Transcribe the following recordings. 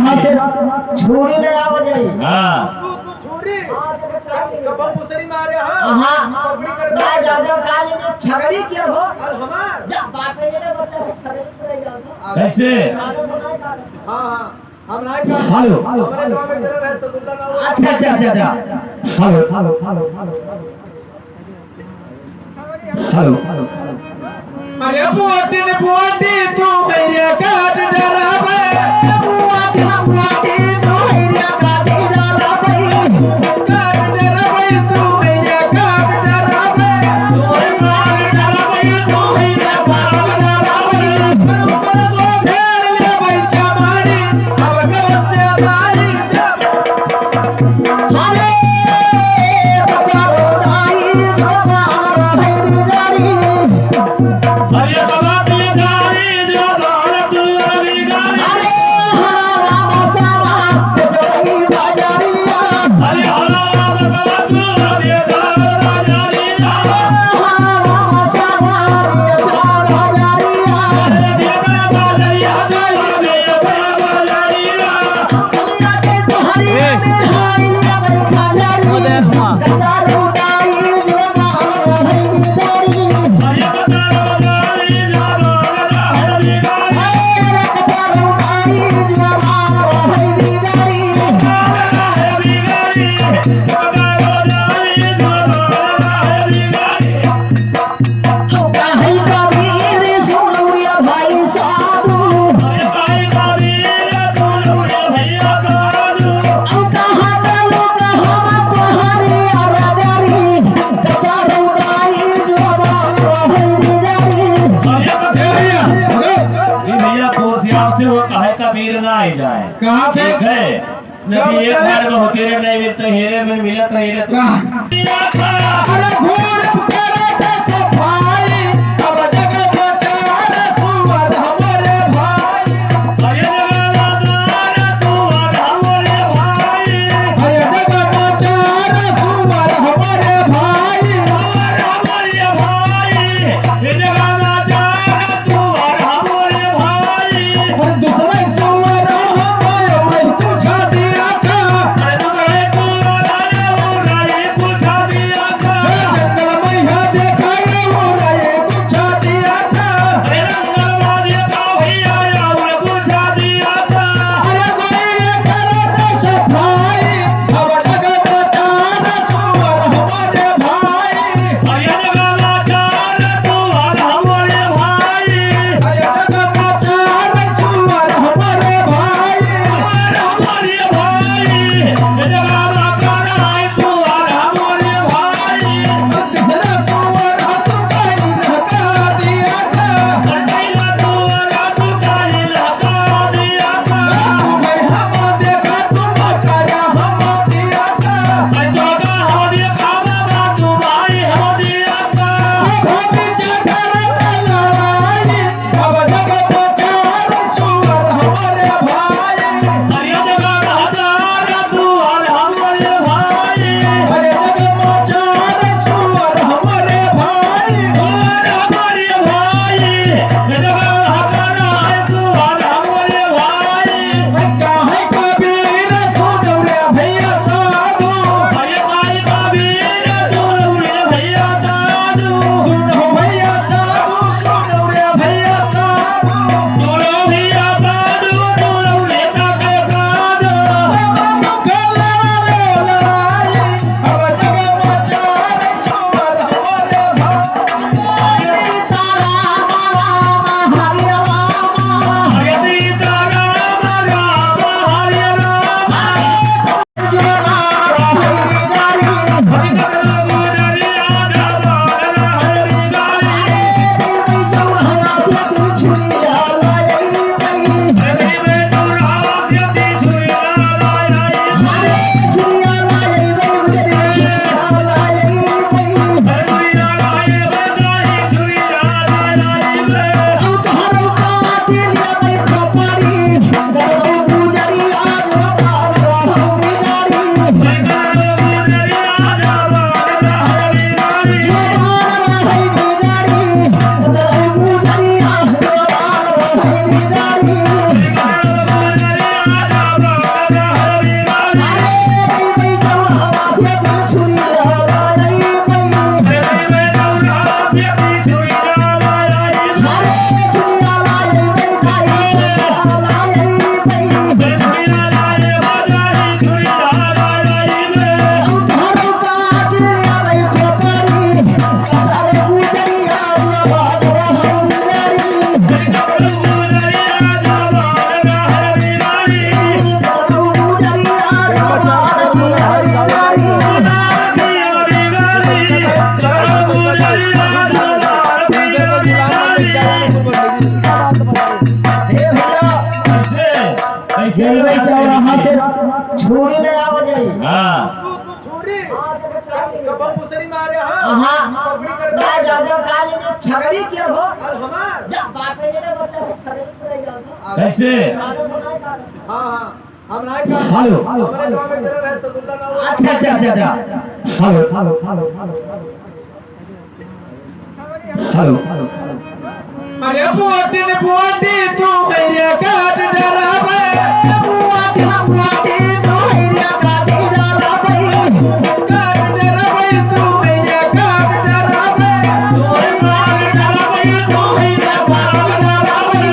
छुरी ले आओ जाई हां छुरी कब मुसरी मारे हां जा जा जा काली ने छगड़ी के हो हमार जा बात है ये बता छगड़ी ले जाओ कैसे हां हां हम ना का हेलो हमारे गांव में जरा रहे तो दुल्ला ना अच्छा अच्छा अच्छा hello hello hello hello hello अरे बुआती ने बुआती तू मेरे काट जरा बे बुआती ना बुआती तू मेरे काट जरा बे काट जरा बे तू मेरे काट जरा बे तू मेरे काट जरा बे तू मेरे काट जरा बे तो फेर ले बैठा मारी अब नमस्ते तारी अरे बाबा ताई बाबा है जारी अरे बाबा दिया गाड़ी जो दौड़ तू अभी गाड़ी अरे राम सावा जय बाजारिया अरे हरा बाबा तू दिया गाड़ी राम सावा जय बाजारिया अरे दिया बाजारिया जय बाजारिया दुनिया के सहारे में हाय ले खाजारी गंगा रुदाई जो मार है जारी अरे बाजारी जो दौड़ है गाड़ी कबीर ना आई जाए कहाँ पे? ठीक है नबी एक बार में होते रहे नहीं मिलते हीरे में मिलत हीरे तो अरे घोड़ तेरे कैसे भाई सब जगह प्रचार सुवर हमारे भाई अरे जगन्नाथ तू हमारे भाई हर जगह प्रचार सुवर हमारे भाई हमारे भाई जगन्नाथ तू हमारे भाई हर दूसरे सुवर हमारे मैं पूछा दिया था अरे तू पूछा दिया था जंगल छुरी ले आओ जाई छुरी कबल मुसरी मारे हां ना जादो काली ने छगड़ी के हो हमार जा बात है ने बता खरीद ले जाओ कैसे हां हम नहीं कर हेलो हमारे गांव में तेरा रहे तो दूसरा ना अच्छा हेलो अरे बुआती तू मेरे काट डरावे बुआती तू मेरे काट डरावे काट डरावे तू मेरे काट डरावे तू मेरे काट डरावे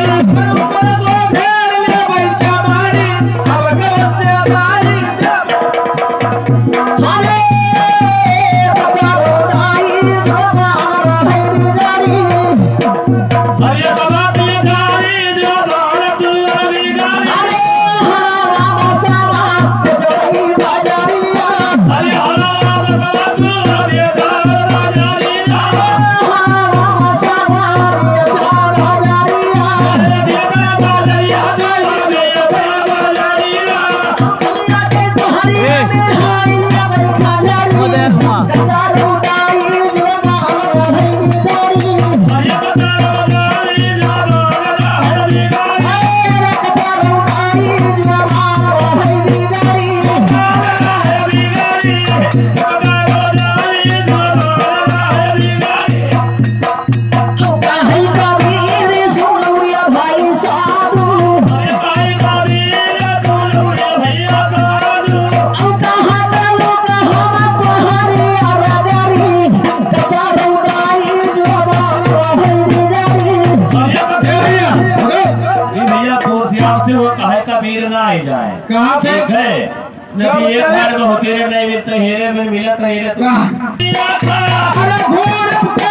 पर वो फेर ले बैठा मारी अब कवसे दाई अरे बता दाई हमारा है जारी अरे बाबा दिया गाड़ी जो दौलत वाली गाड़ी अरे हरा बाबा जोई बाजारिया अरे हरा बाबा दिया गाड़ी हरा बाबा दिया बाजारिया अरे दिया बाजारिया दिया बाजारिया दुनिया के सहारे में हाय बैठा जारी गंगा रोडाई जो मारा है जारी अरे बाबा गाड़ी जो दौलत वाली गाड़ी गंगा रोडाई जो मारा है जारी काहे कबीर सुनुरिया भाई साधु कहाँ चलो कहाँ पहाड़ी अरदारी गंगा रोडाई जो मारा है जारी भैया से वो कहे कबीर ना आई जाए कहाँ पे ठीक है नबी एक बार में होते रहे नहीं मिलते हेरे में मिलत रहे तो अरे घोड़